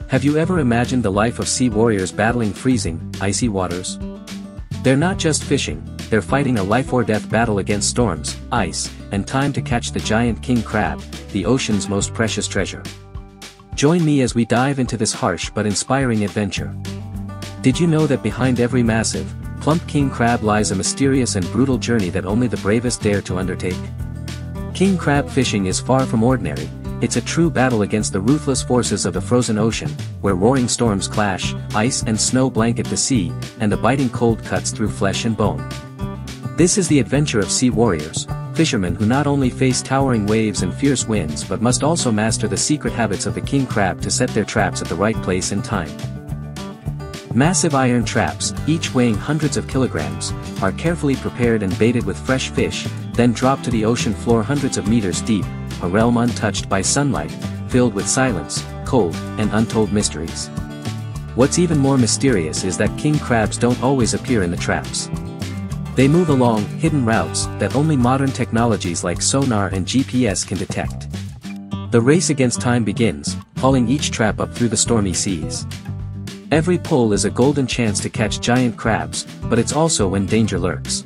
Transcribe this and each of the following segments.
Have you ever imagined the life of sea warriors battling freezing, icy waters? They're not just fishing, they're fighting a life-or-death battle against storms, ice, and time to catch the giant king crab, the ocean's most precious treasure. Join me as we dive into this harsh but inspiring adventure. Did you know that behind every massive, plump king crab lies a mysterious and brutal journey that only the bravest dare to undertake? King crab fishing is far from ordinary. It's a true battle against the ruthless forces of the frozen ocean, where roaring storms clash, ice and snow blanket the sea, and the biting cold cuts through flesh and bone. This is the adventure of sea warriors, fishermen who not only face towering waves and fierce winds but must also master the secret habits of the king crab to set their traps at the right place and time. Massive iron traps, each weighing hundreds of kilograms, are carefully prepared and baited with fresh fish, then dropped to the ocean floor hundreds of meters deep, a realm untouched by sunlight, filled with silence, cold, and untold mysteries. What's even more mysterious is that king crabs don't always appear in the traps. They move along hidden routes that only modern technologies like sonar and GPS can detect. The race against time begins, hauling each trap up through the stormy seas. Every pull is a golden chance to catch giant crabs, but it's also when danger lurks.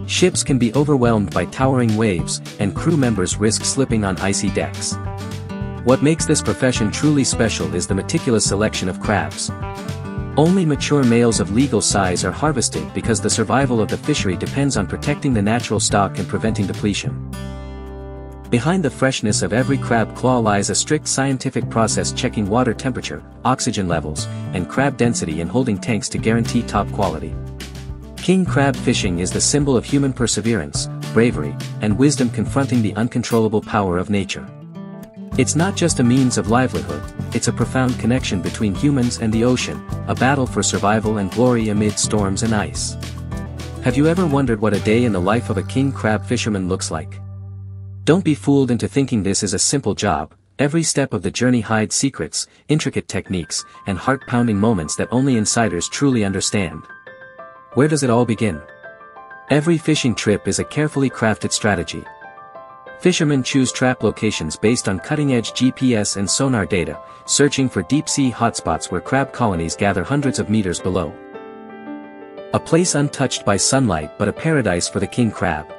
Ships can be overwhelmed by towering waves, and crew members risk slipping on icy decks. What makes this profession truly special is the meticulous selection of crabs. Only mature males of legal size are harvested because the survival of the fishery depends on protecting the natural stock and preventing depletion. Behind the freshness of every crab claw lies a strict scientific process checking water temperature, oxygen levels, and crab density in holding tanks to guarantee top quality. King crab fishing is the symbol of human perseverance, bravery, and wisdom confronting the uncontrollable power of nature. It's not just a means of livelihood, it's a profound connection between humans and the ocean, a battle for survival and glory amid storms and ice. Have you ever wondered what a day in the life of a king crab fisherman looks like? Don't be fooled into thinking this is a simple job. Every step of the journey hides secrets, intricate techniques, and heart-pounding moments that only insiders truly understand. Where does it all begin? Every fishing trip is a carefully crafted strategy. Fishermen choose trap locations based on cutting-edge GPS and sonar data, searching for deep-sea hotspots where crab colonies gather hundreds of meters below. A place untouched by sunlight but a paradise for the king crab.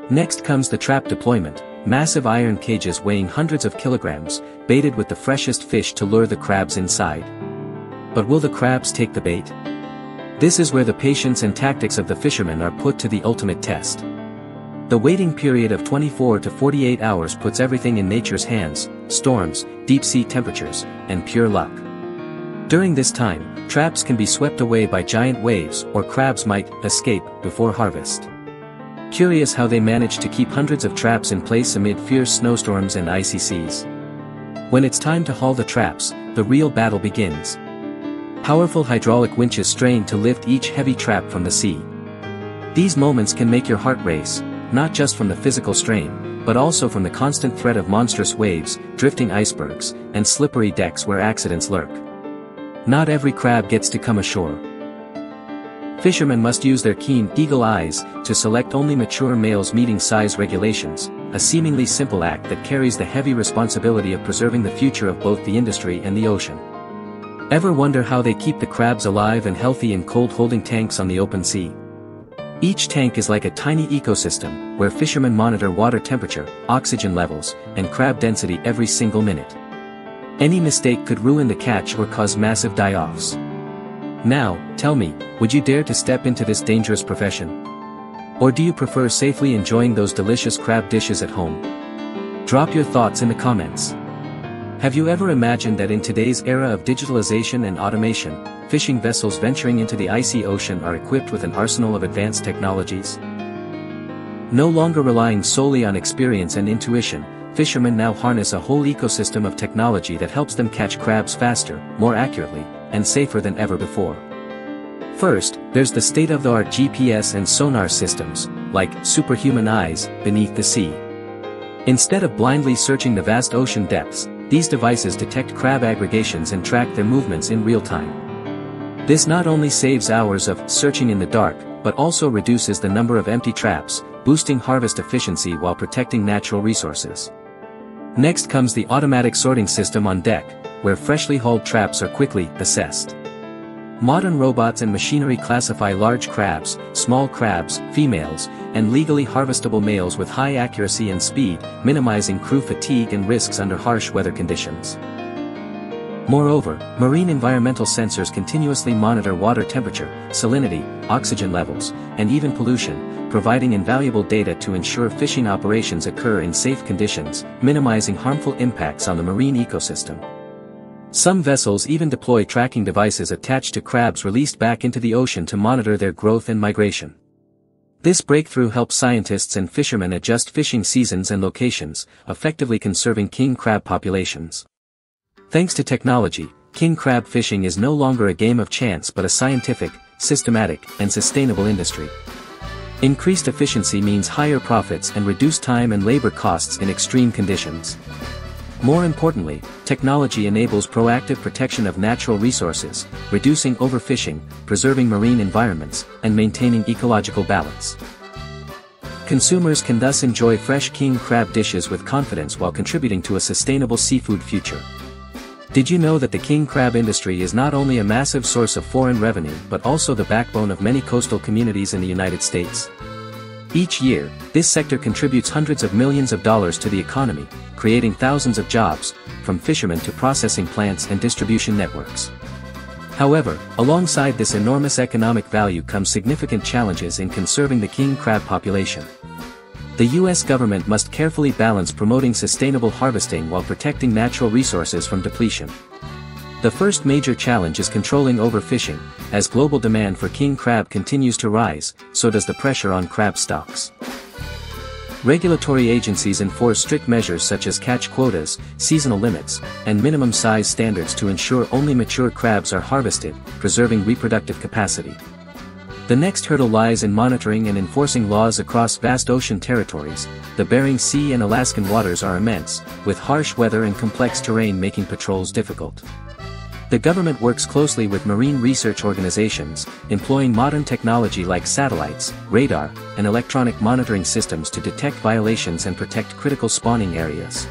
Next comes the trap deployment, massive iron cages weighing hundreds of kilograms, baited with the freshest fish to lure the crabs inside. But will the crabs take the bait? This is where the patience and tactics of the fishermen are put to the ultimate test. The waiting period of 24 to 48 hours puts everything in nature's hands: storms, deep-sea temperatures, and pure luck. During this time, traps can be swept away by giant waves or crabs might escape before harvest. Curious how they manage to keep hundreds of traps in place amid fierce snowstorms and icy seas. When it's time to haul the traps, the real battle begins. Powerful hydraulic winches strain to lift each heavy trap from the sea. These moments can make your heart race, not just from the physical strain, but also from the constant threat of monstrous waves, drifting icebergs, and slippery decks where accidents lurk. Not every crab gets to come ashore. Fishermen must use their keen, eagle eyes to select only mature males meeting size regulations, a seemingly simple act that carries the heavy responsibility of preserving the future of both the industry and the ocean. Ever wonder how they keep the crabs alive and healthy in cold holding tanks on the open sea? Each tank is like a tiny ecosystem, where fishermen monitor water temperature, oxygen levels, and crab density every single minute. Any mistake could ruin the catch or cause massive die-offs. Now, tell me, would you dare to step into this dangerous profession? Or do you prefer safely enjoying those delicious crab dishes at home? Drop your thoughts in the comments. Have you ever imagined that in today's era of digitalization and automation, fishing vessels venturing into the icy ocean are equipped with an arsenal of advanced technologies? No longer relying solely on experience and intuition, fishermen now harness a whole ecosystem of technology that helps them catch crabs faster, more accurately, and safer than ever before. First, there's the state-of-the-art GPS and sonar systems, like superhuman eyes, beneath the sea. Instead of blindly searching the vast ocean depths, these devices detect crab aggregations and track their movements in real time. This not only saves hours of searching in the dark, but also reduces the number of empty traps, boosting harvest efficiency while protecting natural resources. Next comes the automatic sorting system on deck, where freshly hauled traps are quickly assessed. Modern robots and machinery classify large crabs, small crabs, females, and legally harvestable males with high accuracy and speed, minimizing crew fatigue and risks under harsh weather conditions. Moreover, marine environmental sensors continuously monitor water temperature, salinity, oxygen levels, and even pollution, providing invaluable data to ensure fishing operations occur in safe conditions, minimizing harmful impacts on the marine ecosystem. Some vessels even deploy tracking devices attached to crabs released back into the ocean to monitor their growth and migration. This breakthrough helps scientists and fishermen adjust fishing seasons and locations, effectively conserving king crab populations. Thanks to technology, king crab fishing is no longer a game of chance but a scientific, systematic, and sustainable industry. Increased efficiency means higher profits and reduced time and labor costs in extreme conditions. More importantly, technology enables proactive protection of natural resources, reducing overfishing, preserving marine environments, and maintaining ecological balance. Consumers can thus enjoy fresh king crab dishes with confidence while contributing to a sustainable seafood future. Did you know that the king crab industry is not only a massive source of foreign revenue but also the backbone of many coastal communities in the United States? Each year, this sector contributes hundreds of millions of dollars to the economy, creating thousands of jobs, from fishermen to processing plants and distribution networks. However, alongside this enormous economic value come significant challenges in conserving the king crab population. The U.S. government must carefully balance promoting sustainable harvesting while protecting natural resources from depletion. The first major challenge is controlling overfishing. As global demand for king crab continues to rise, so does the pressure on crab stocks. Regulatory agencies enforce strict measures such as catch quotas, seasonal limits, and minimum size standards to ensure only mature crabs are harvested, preserving reproductive capacity. The next hurdle lies in monitoring and enforcing laws across vast ocean territories. The Bering Sea and Alaskan waters are immense, with harsh weather and complex terrain making patrols difficult. The government works closely with marine research organizations, employing modern technology like satellites, radar, and electronic monitoring systems to detect violations and protect critical spawning areas.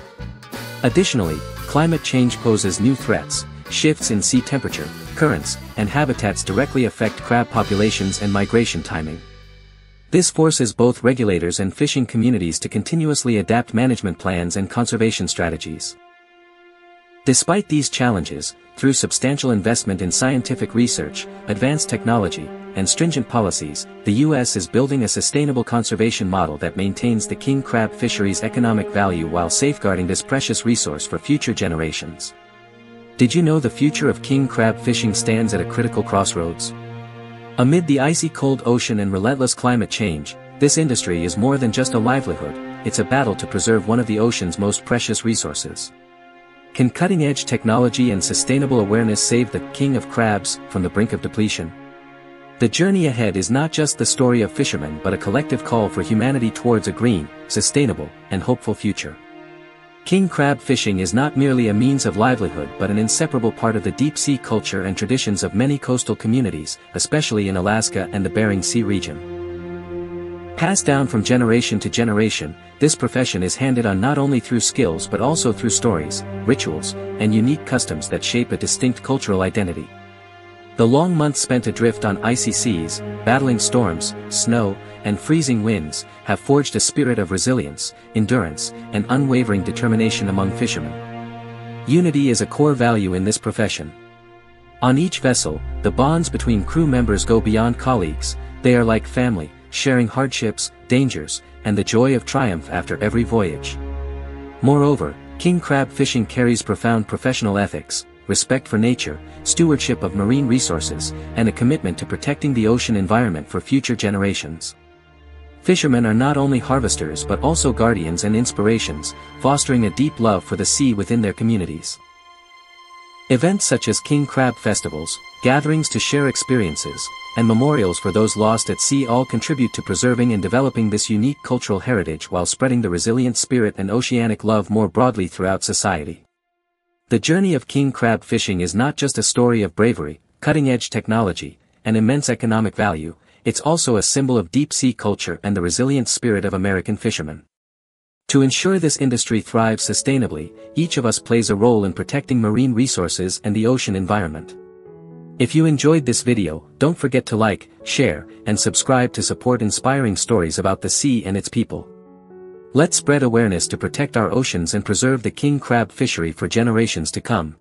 Additionally, climate change poses new threats. Shifts in sea temperature, currents, and habitats directly affect crab populations and migration timing. This forces both regulators and fishing communities to continuously adapt management plans and conservation strategies. Despite these challenges, through substantial investment in scientific research, advanced technology, and stringent policies, the U.S. is building a sustainable conservation model that maintains the king crab fishery's economic value while safeguarding this precious resource for future generations. Did you know the future of king crab fishing stands at a critical crossroads? Amid the icy cold ocean and relentless climate change, this industry is more than just a livelihood, it's a battle to preserve one of the ocean's most precious resources. Can cutting-edge technology and sustainable awareness save the king of crabs from the brink of depletion? The journey ahead is not just the story of fishermen but a collective call for humanity towards a green, sustainable, and hopeful future. King crab fishing is not merely a means of livelihood but an inseparable part of the deep-sea culture and traditions of many coastal communities, especially in Alaska and the Bering Sea region. Passed down from generation to generation, this profession is handed on not only through skills but also through stories, rituals, and unique customs that shape a distinct cultural identity. The long months spent adrift on icy seas, battling storms, snow, and freezing winds, have forged a spirit of resilience, endurance, and unwavering determination among fishermen. Unity is a core value in this profession. On each vessel, the bonds between crew members go beyond colleagues. They are like family, sharing hardships, dangers, and the joy of triumph after every voyage. Moreover, king crab fishing carries profound professional ethics, respect for nature, stewardship of marine resources, and a commitment to protecting the ocean environment for future generations. Fishermen are not only harvesters but also guardians and inspirations, fostering a deep love for the sea within their communities. Events such as king crab festivals, gatherings to share experiences, and memorials for those lost at sea all contribute to preserving and developing this unique cultural heritage while spreading the resilient spirit and oceanic love more broadly throughout society. The journey of king crab fishing is not just a story of bravery, cutting-edge technology, and immense economic value, it's also a symbol of deep-sea culture and the resilient spirit of American fishermen. To ensure this industry thrives sustainably, each of us plays a role in protecting marine resources and the ocean environment. If you enjoyed this video, don't forget to like, share, and subscribe to support inspiring stories about the sea and its people. Let's spread awareness to protect our oceans and preserve the king crab fishery for generations to come.